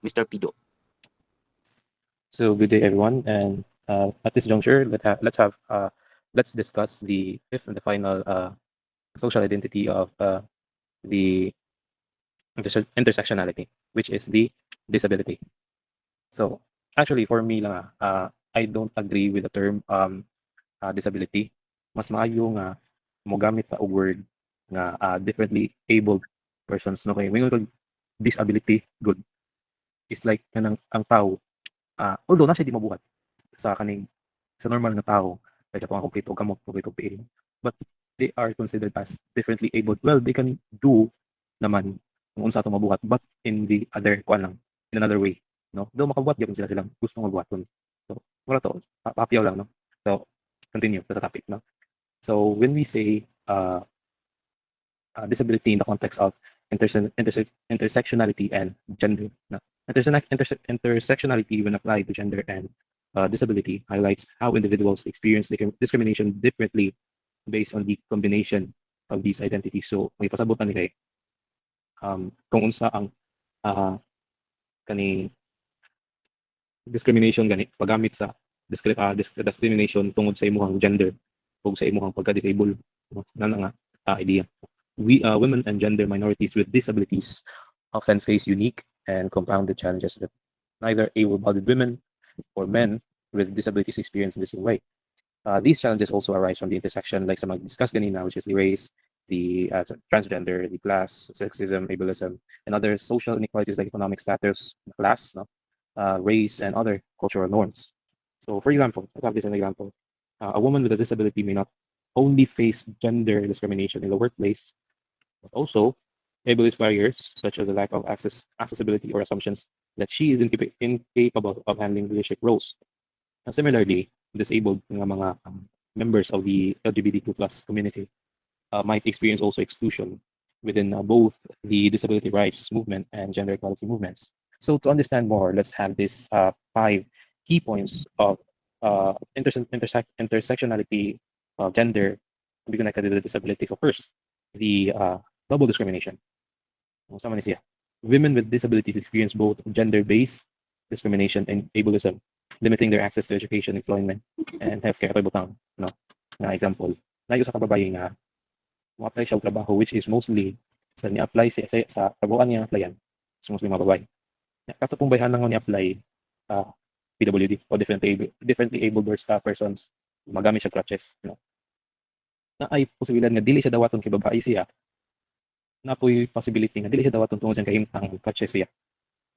Mr. Pido. So good day, everyone. And at this juncture, let's discuss the fifth and the final social identity of the intersectionality, which is the disability. So actually, for me lang, I don't agree with the term disability. Mas maayo nga mogamit ta og word nga differently abled persons, no, kay mingon kag disability good is like kanang ang tao, although na siya di mabuhat sa kaning sa normal na tao, like katong kompleto og kamot, kompleto og piil. But they are considered as differently abled. Well, they can do naman kung unsa ato mabuhat, but in the other kuan lang, in another way, no? Though makabuhat gyud sila silang gusto mabuhaton. So, wala to, papiyaw lang, no? So, continue to the topic, no? So, when we say disability in the context of intersectionality and gender, no? Intersectionality when applied to gender and disability highlights how individuals experience discrimination differently based on the combination of these identities. So may pasabutan nila kung unsa ang uh, kani discrimination gani paggamit sa discrimination tungod sa imong gender o sa imong pagka-disable, no? Na nga idea. Women and gender minorities with disabilities often face unique and compounded challenges that neither able-bodied women or men with disabilities experience in the same way. These challenges also arise from the intersection, like some discussed ganina, which is the race, the transgender, the class, sexism, ableism, and other social inequalities like economic status, class, no? Race, and other cultural norms. So, for example, I'll have this as an example. A woman with a disability may not only face gender discrimination in the workplace, but also ableist barriers such as the lack of accessibility or assumptions that she is incapable of handling leadership roles. Similarly, disabled nga mga members of the LGBTQ plus community might experience also exclusion within both the disability rights movement and gender equality movements. So to understand more, let's have these five key points of intersectionality of gender to be connected to the disability. So first, the double discrimination. Kung sama ni siya. Women with disabilities experience both gender-based discrimination and ableism, limiting their access to education, employment, and healthcare. Ito ibutang, no? Na example. Na sa kababae nga, mo-apply siya og trabaho which is mostly sa ni-apply sa trabahoan niya applyan is mostly mga babae. Kato pong bayhan lang ni-apply PWD o differently abled persons magamit siya crutches, no? Na ay posibilidad nga dili siya dawaton kay babae siya, na po'y possibility nga dili siya dawaton tungod sa kahimtang crutches siya,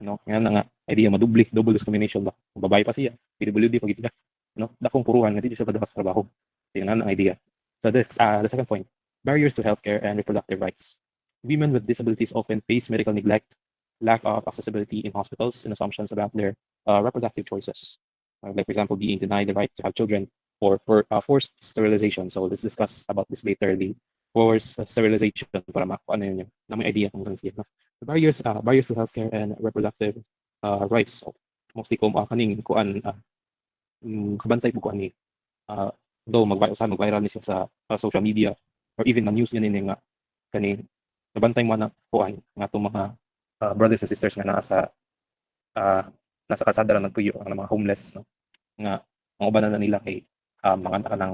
no? Nga na nga idea madubli, double discrimination ba? Kung babae pa siya, PWD pag ita, no? Dakong puruhan nga dili siya padawat sa trabaho. Tingnan ang idea. So this, the second point, barriers to healthcare and reproductive rights. Women with disabilities often face medical neglect, lack of accessibility in hospitals, and assumptions about their reproductive choices. Like, for example, being denied the right to have children or for forced sterilization. So let's discuss about this later, the forced sterilization para ano yun yung na may idea kung saan siya. No? The barriers to healthcare and reproductive rights. So, mostly kung kaning kuan kabantay po kuan ni uh, though mag-viral ni siya sa social media or even na news yun nga kani nabantay mo na kuan nga itong mga brothers and sisters nga uh, nasa kasada lang nagpuyo ang mga homeless, no? Nga ang uban na nila kay mga anak ng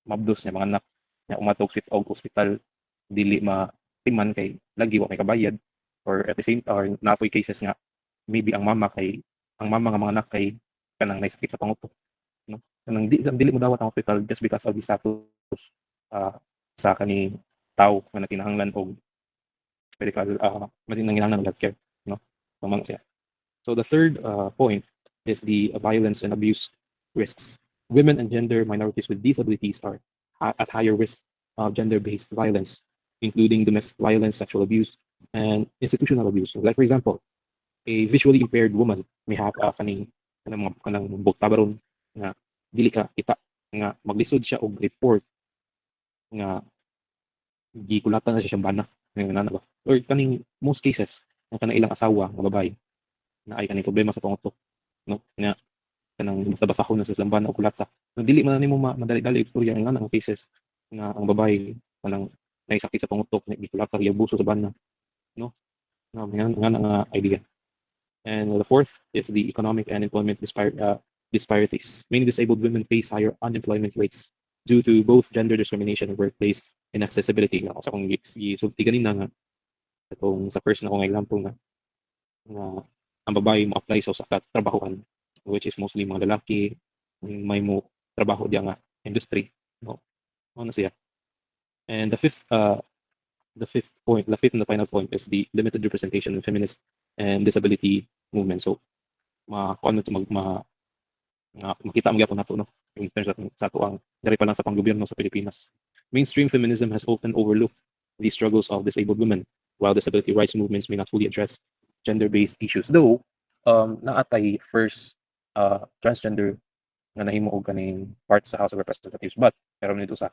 mabdos niya mga anak nga umatog sa ospital dili matiman kay lagi wa may kabayad, or at the same or napoy cases nga maybe ang mama nga mga anak kay kanang naisakit sa panguto, no? Kanang dili mo dawat ang hospital just because of the status uh, sa kani tao nga nakinahanglan og medical nanginahanglan og healthcare, no? Pamang siya. So the third point is the violence and abuse risks. Women and gender minorities with disabilities are at higher risk of gender-based violence, including domestic violence, sexual abuse, and institutional abuse. So, like for example, a visually impaired woman may have kanang buktabaron nga dili ka kita nga maglisod siya og report nga gikulatan na siya siyang bana nga nana ba, or kaning most cases nga kanang ilang asawa nga babae na ay kaning problema sa pangutok, no? Nga kanang basta-basahon na sa silang bana o kulata, no, dili man nimo madali-dali istorya nga nang cases nga ang babae kanang naisakit sa pangutok, gikulata, giabuso sa bana, no? Nga nga idea. And the fourth is the economic and employment disparities. Many disabled women face higher unemployment rates due to both gender discrimination and workplace inaccessibility. Nga, sa kung gisulti ganina nga, itong sa first na kong example nga ang babae mo apply sa usa ka trabahoan, which is mostly mga lalaki, may mo trabaho diya nga industry. No? Ano siya? And the fifth and the final point is the limited representation in feminist and disability movement. So, ano to makita ang gyapon nato no in terms of sa ato ang dari pa lang sa panggobyerno sa Pilipinas. Mainstream feminism has often overlooked the struggles of disabled women, while disability rights movements may not fully address gender-based issues. Though, naatay first transgender nga nahimo og kaning part sa House of Representatives, but pero nito sa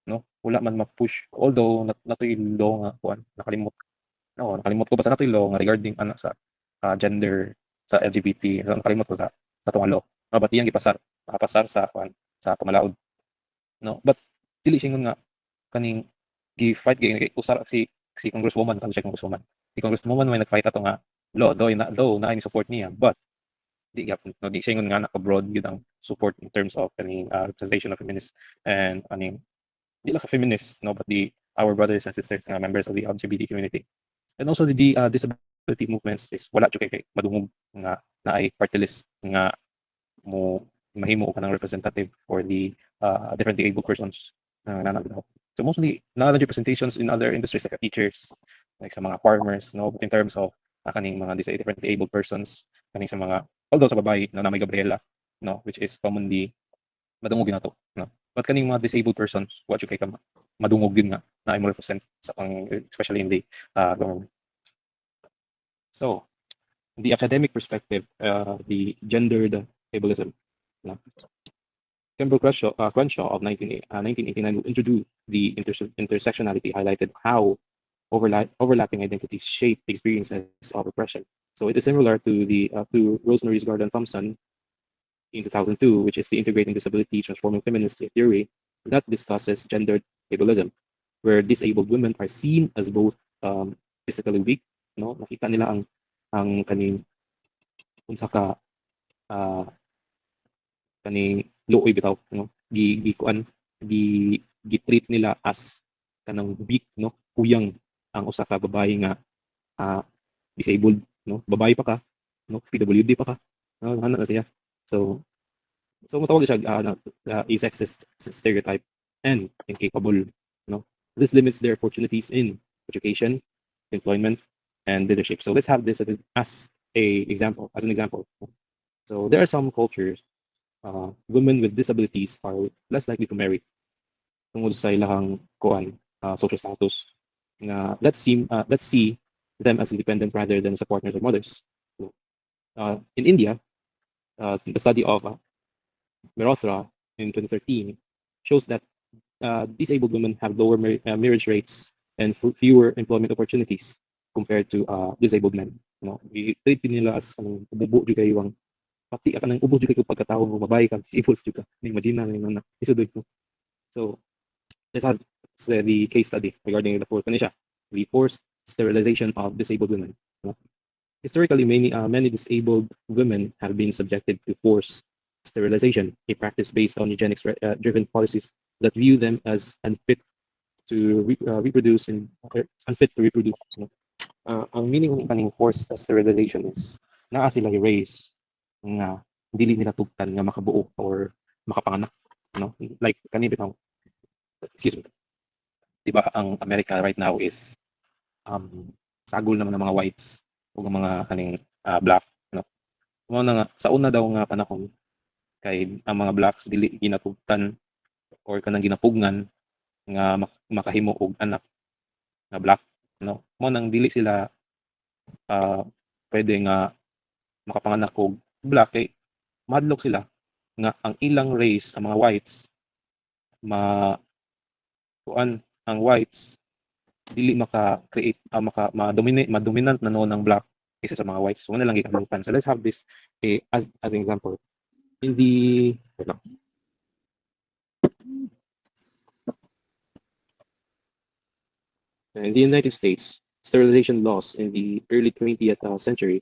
no wala man ma-push, although natoy law nga kuan nakalimot. Oo, nakalimot ko basta natoy law nga regarding ana sa gender sa LGBT. So, nakalimot ko sa tong law. But iyang gipasar, nakapasar sa kuan sa pamalaod. No, but dili siya nga kaning gi-fight kay usar si congresswoman kan siya congresswoman. Si congresswoman may nag-fight ato nga law, though na ni support niya, but di gyapon no di siya nga naka-broad gyud ang support in terms of kaning representation of feminists and kaning di lang sa feminists no but the our brothers and sisters nga members of the LGBT community. And also the disability movements is wala jud kay madungog nga naay party list nga mo mahimo ka ng representative for the different disabled persons na nanagdaw. So mostly na representations in other industries like teachers, like sa mga farmers, no, but in terms of kaning mga different disabled persons, kaning sa mga although sa babae na namay Gabriela, no, which is commonly madungog ginato, no. But kaning mga disabled persons, what you kay ka madungog yun nga na ay mo represent sa pang especially in the government. So, in the academic perspective, the gendered ableism. No? Kimball Crenshaw of 1989 who introduced the intersectionality, highlighted how overlapping identities shape experiences of oppression. So it is similar to the to Rosemary's Garden Thompson in 2002, which is the Integrating Disability Transforming Feminist Theory that discusses gendered ableism, where disabled women are seen as both physically weak, no? Nakita nila ang kaning unsa ka ah, kaning luoy bitaw no gikuan gi-treat nila as kanang weak no kuyang ang usa ka babae nga ah, disabled no babae pa ka no PWD pa ka no ana na siya so matawag siya a sexist stereotype and incapable no this limits their opportunities in education employment and leadership. So let's have this as as an example. So there are some cultures women with disabilities are less likely to marry tungod sa ilahang kuan social status na let's see them as independent rather than as a partners or mothers. So, in India, the study of Mehrotra in 2013 shows that disabled women have lower marriage rates and fewer employment opportunities compared to disabled men. No, i-treat nila as bubo jud kayo ang pati ka nang ubos jud kayo pagkatao mo babae ka disabled jud ka. Imagine na nga isudoy ko. So let's have the case study regarding the fourth siya, the forced sterilization of disabled women. No? Historically, many disabled women have been subjected to forced sterilization, a practice based on eugenics-driven policies that view them as to reproduce and unfit to reproduce. No? Ang meaning ng kaning forced sterilization is naa sila i-raise nga dili nila tugtan nga makabuo or makapanganak. No? Like kanina bitaw, excuse me. Diba ang America right now is sagol naman ng mga whites o mga kaning black no mo na nga sa una daw nga panahon kay ang mga blacks dili ginatugtan or kanang ginapugngan nga makahimo og anak nga black no mo nang dili sila pwede nga makapanganak og black kay madlok sila nga ang ilang race ang mga whites ma kuan ang whites dili maka-create ma-dominant na noon ang black kaysa sa mga whites. So, wala lang gikamutan. So let's have this as an example. In the wait lang. In the United States, sterilization laws in the early 20th century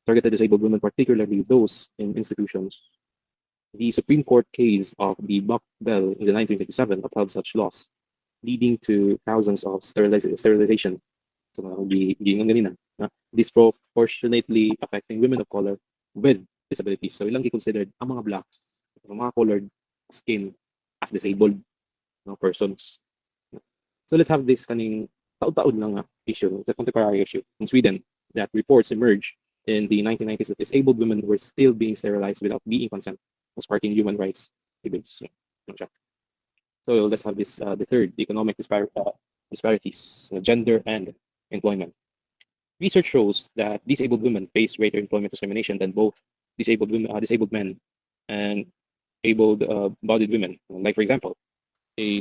targeted disabled women, particularly those in institutions. The Supreme Court case of the Buck Bell in the 1957 upheld such laws, leading to thousands of sterilization. So, giingon ganina, disproportionately affecting women of color with disabilities. So, ilang considered ang mga blacks, ang mga colored skin as disabled persons. So let's have this kaning taod-taod lang issue. It's a contemporary issue in Sweden that reports emerged in the 1990s that disabled women were still being sterilized without being consent, sparking human rights debates. So let's have this the third, the economic disparities, gender and employment. Research shows that disabled women face greater employment discrimination than both disabled men and able-bodied women. Like for example, a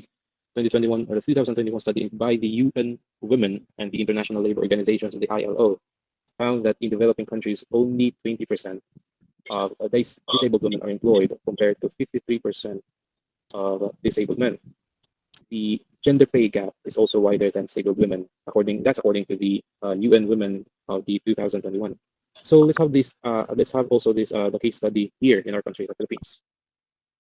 2021 or a 2021 study by the UN Women and the International Labour Organizations, the ILO, found that in developing countries, only 20% of disabled women are employed compared to 53% of disabled men. The gender pay gap is also wider than disabled women, according to the UN Women of the 2021. So let's have this. Let's have also this the case study here in our country, the Philippines.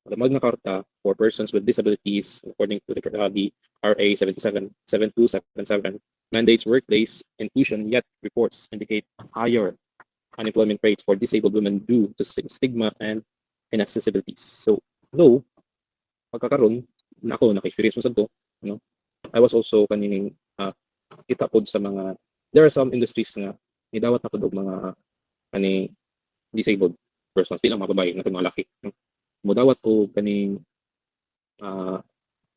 The Magna Carta for persons with disabilities, according to the RA 7277, mandates workplace inclusion, yet reports indicate higher unemployment rates for disabled women due to stigma and inaccessibilities. So, though, pagkakaroon, na ako, naka-experience mo sa to, I was also kanining kita pod sa mga, there are some industries nga, idawat na pod og mga kani disabled persons, di lang mga babae, na mga laki. Mudawat ko kaning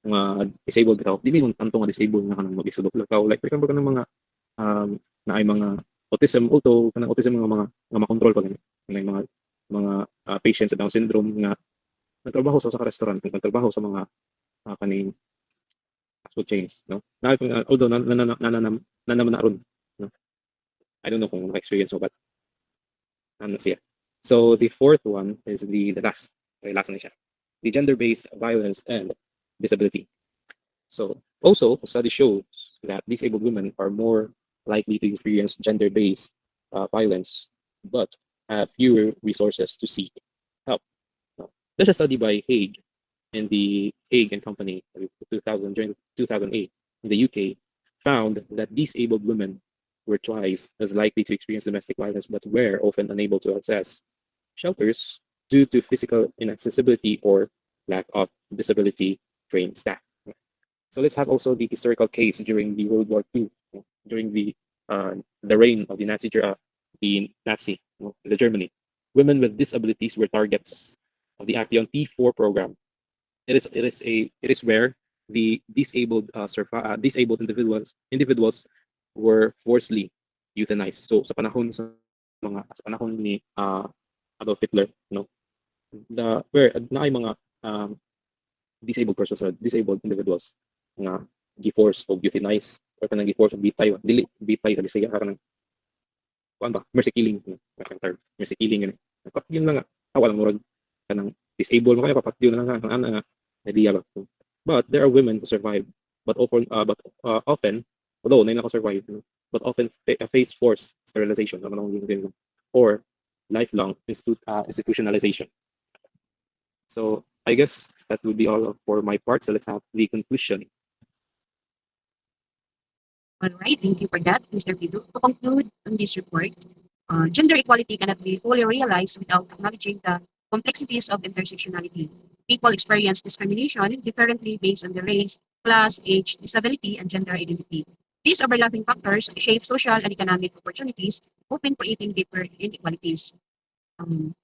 mga disabled bitaw, dili mo tanto nga disabled nga kanang mag-isulok lakaw. Like for example kanang mga na ay mga autism, although kanang autism nga makontrol pa gani. Kanang mga patients sa Down syndrome nga nagtrabaho sa restaurant, nagtrabaho sa mga kaning fast food chains, no? Although naman na ron, no? I don't know kung na-experience mo, but ano siya. So the fourth one is the last. Okay, last na siya. The gender-based violence and disability. So also, study shows that disabled women are more likely to experience gender-based violence, but have fewer resources to seek help. Now, there's a study by Hague and the Hague and Company during 2008 in the UK found that disabled women were twice as likely to experience domestic violence, but were often unable to access shelters due to physical inaccessibility or lack of disability trained staff. So let's have also the historical case during the World War II, during the reign of the the Germany. Women with disabilities were targets of the Action T4 program. It is where the disabled individuals were forcibly euthanized. So sa panahon ni Adolf Hitler, where na ay mga disabled persons or disabled individuals nga gi-force o euthanize or kanang gi-force o bitay sabi siya kanang kuan ba mercy killing kanang term mercy killing gani yun lang nga walang murag kanang disabled mo kaya papatyo na lang ang ana nga idea ba. But there are women who survive but often although na naka-survive but often face forced sterilization or lifelong institutionalization. So I guess that would be all for my part. So let's have the conclusion. All right, thank you for that, Mr. Pido. To conclude on this report, gender equality cannot be fully realized without acknowledging the complexities of intersectionality. People experience discrimination differently based on their race, class, age, disability, and gender identity. These overlapping factors shape social and economic opportunities, often creating deeper inequalities.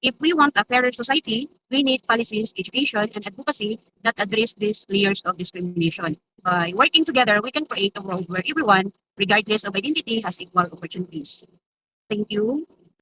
If we want a fairer society, we need policies, education, and advocacy that address these layers of discrimination. By working together, we can create a world where everyone, regardless of identity, has equal opportunities. Thank you.